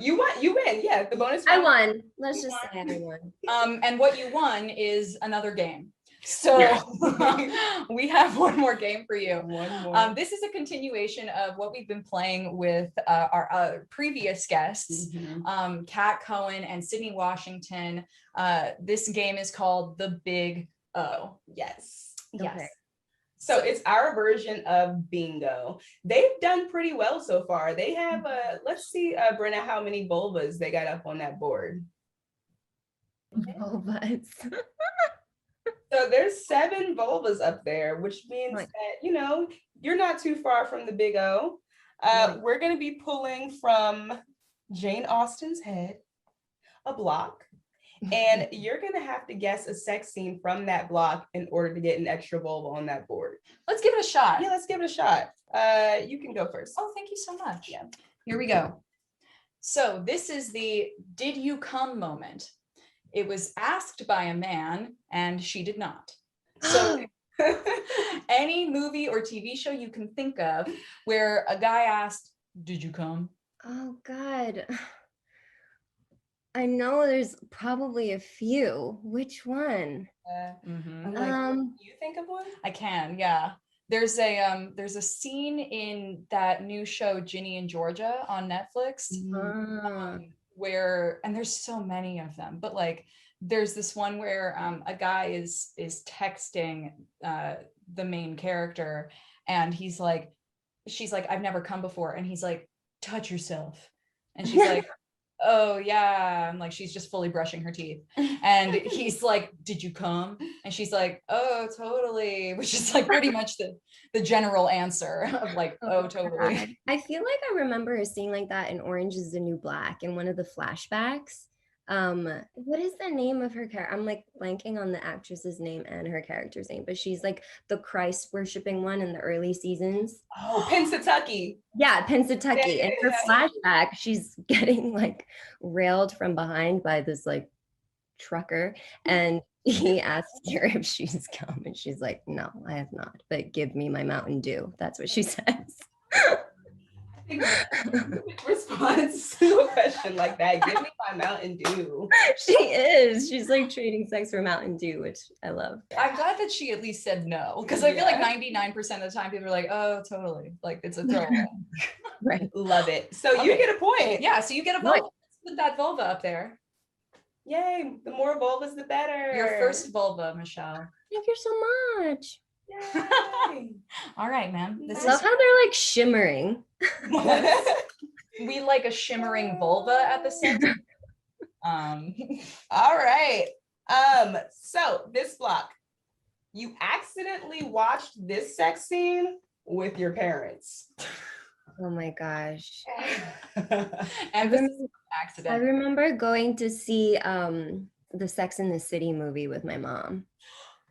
You win. Yeah, the bonus I round. won. Let's just say I won. And what you won is another game. So we have one more game for you. One more. This is a continuation of what we've been playing with our previous guests, Kat Cohen and Sydney Washington. This game is called The Big O. Yes. Yes. Okay. So it's our version of bingo. They've done pretty well so far. They have, let's see, Brenna, how many vulvas they got up on that board. Vulvas. So there's 7 vulvas up there, which means that, you're not too far from the big O. We're going to be pulling from Jane Austen's head, a block, and you're going to have to guess a sex scene from that block in order to get an extra vulva on that board. Let's give it a shot. Yeah, let's give it a shot. You can go first. Oh, thank you so much. Yeah. Here we go. So this is the did you come moment. It was asked by a man and she did not. So any movie or TV show you can think of where a guy asked, did you come? Oh God. I know there's probably a few. Which one? You think of one? I can, yeah. There's a scene in that new show Ginny and Georgia on Netflix where, and there's so many of them, but like there's this one where a guy is texting the main character and she's like, I've never come before, and he's like, touch yourself, and she's like, oh yeah, I'm like, she's just fully brushing her teeth, and he's like, did you come? And she's like, oh totally, which is like pretty much the general answer of like, oh totally. I feel like I remember a scene like that in Orange is the New Black in one of the flashbacks. What is the name of her character? I'm like blanking on the actress's name and her character's name, but she's like the Christ worshiping one in the early seasons. Oh, Pennsatucky. Yeah, Pennsatucky. In her flashback, she's getting like railed from behind by this like trucker, and he asks her if she's come, and she's like, no, I have not, but give me my Mountain Dew. That's what she says. Response to a question like that, give me my Mountain Dew. She's like trading sex for Mountain Dew, which I love. I'm glad that she at least said no, because I feel like 99% of the time people are like, oh totally, like it's a throwaway. Right. Love it. So you get a point. Yeah, so you get a vulva. Let's put that vulva up there. Yay, the more vulvas the better. Your first vulva, Michelle. Thank you so much. Yay. All right, man. I love how they're like shimmering. We like a shimmering vulva at the center. All right. So this block, you accidentally watched this sex scene with your parents. Oh my gosh. And this is an accident. I remember going to see the Sex and the City movie with my mom.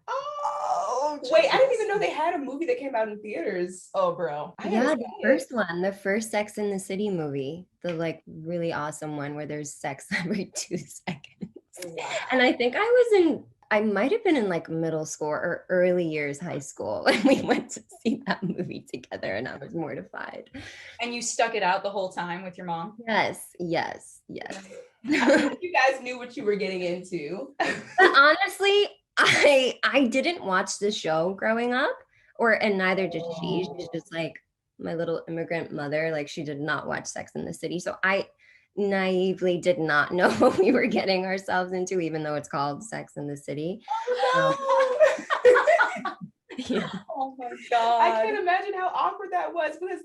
Oh, wait, I didn't even know they had a movie that came out in theaters. Oh, bro. Yeah, the first Sex and the City movie, the like really awesome one where there's sex every 2 seconds. Wow. And I think I might have been in like middle school or early years high school when we went to see that movie together, and I was mortified. And you stuck it out the whole time with your mom? Yes. You guys knew what you were getting into. But honestly, I didn't watch the show growing up, and neither did she. She's just like my little immigrant mother. Like she did not watch Sex and the City. So I naively did not know what we were getting ourselves into, even though it's called Sex and the City. Yeah. Oh my God. I can't imagine how awkward that was, because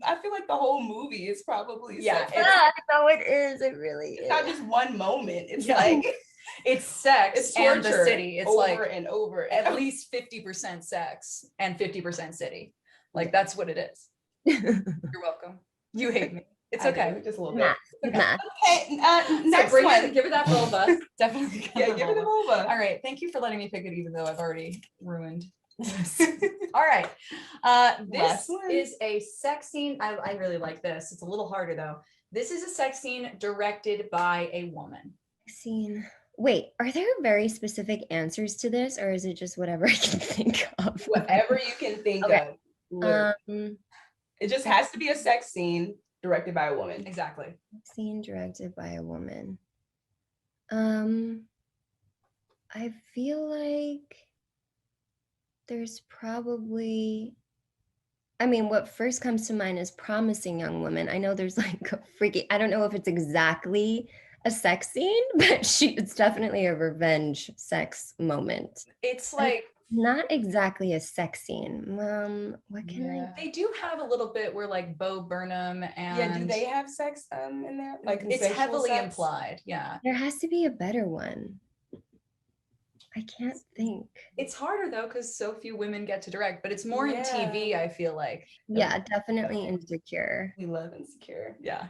I feel like the whole movie is probably yeah, no, it is. It really is. It's not just one moment. It's like it's sex, it's torture, and the city. It's over like and over. At least 50% sex and 50% city. Like that's what it is. You're welcome. You hate me. It's okay. Just a little bit. Math. Okay, next one. Give her that vulva. Definitely. Give her the vulva. All right. Thank you for letting me pick it, even though I've already ruined this. All right. This is a sex scene. I really like this. It's a little harder though. This is a sex scene directed by a woman. Scene. Wait, are there very specific answers to this, or is it just whatever I can think of? Whatever you can think of. It just has to be a sex scene directed by a woman. Exactly. Scene directed by a woman. I feel like there's probably, I mean, what first comes to mind is Promising Young Woman. I know there's like a freaky, I don't know if it's exactly a sex scene, but it's definitely a revenge sex moment. It's like not exactly a sex scene. What can I? They do have a little bit where like Bo Burnham and Yeah, do they have sex in there? Like it's heavily sex? implied. Yeah. There has to be a better one. I can't think. It's harder though because so few women get to direct, but it's more in TV, I feel like. Yeah, definitely Insecure. We love Insecure. Yeah.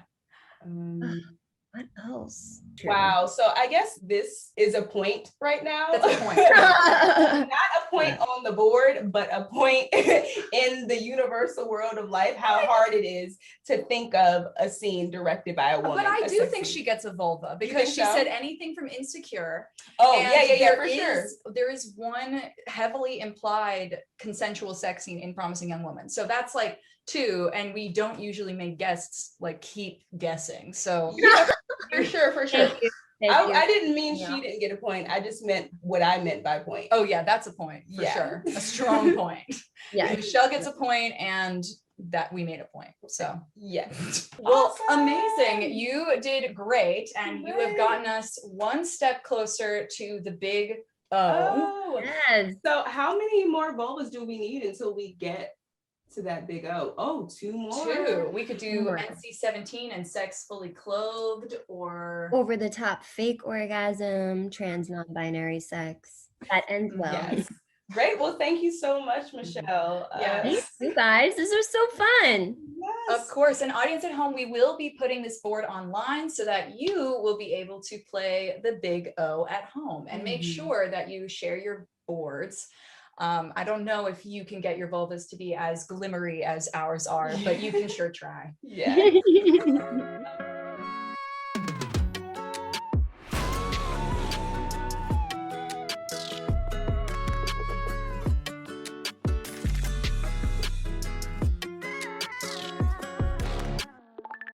What else? Wow. So I guess this is a point right now. That's a point. Not a point on the board, but a point in the universal world of life, how hard it is to think of a scene directed by a woman. But I do think she gets a vulva because she said anything from Insecure. Oh, yeah, for sure. There is one heavily implied consensual sex scene in Promising Young Woman. So that's like 2, and we don't usually make guests like keep guessing. So yeah, for sure. Thank you. I didn't mean she didn't get a point. I just meant what I meant by point. Oh yeah, that's a point for sure. A strong point. Yeah, Michelle gets a point, and that we made a point. So yeah. Well, amazing. You did great, and you have gotten us one step closer to the big O. Yes. So how many more vulvas do we need until we get to that big O? Oh, 2 more. 2. We could do NC-17 and sex fully clothed, or over the top fake orgasm, trans non-binary sex. That ends well. Yes. Great. Well, thank you so much, Michelle. Yes. You guys, this was so fun. Yes. Of course. And audience at home, we will be putting this board online so that you will be able to play the big O at home, and make sure that you share your boards. I don't know if you can get your vulvas to be as glimmery as ours are, but you can sure try. Yeah.